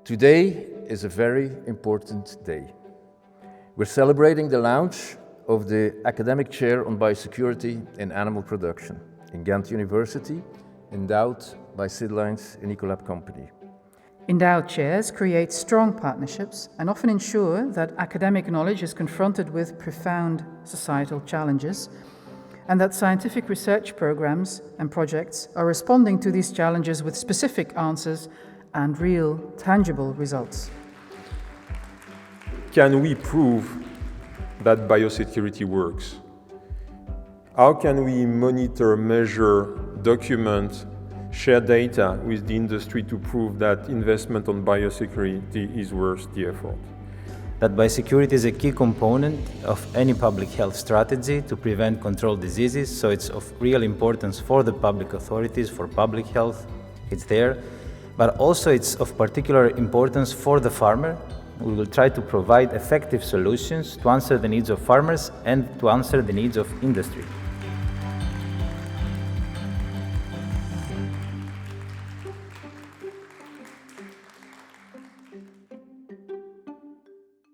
Today is a very important day. We're celebrating the launch of the Academic Chair on Biosecurity in Animal Production in Ghent University, endowed by Sidlines and Ecolab Company. Endowed chairs create strong partnerships and often ensure that academic knowledge is confronted with profound societal challenges, and that scientific research programs and projects are responding to these challenges with specific answers and real, tangible results. Can we prove that biosecurity works? How can we monitor, measure, document, share data with the industry to prove that investment on biosecurity is worth the effort? That biosecurity is a key component of any public health strategy to prevent control diseases, so it's of real importance for the public authorities, for public health, it's there. But also it's of particular importance for the farmer. We will try to provide effective solutions to answer the needs of farmers and to answer the needs of industry.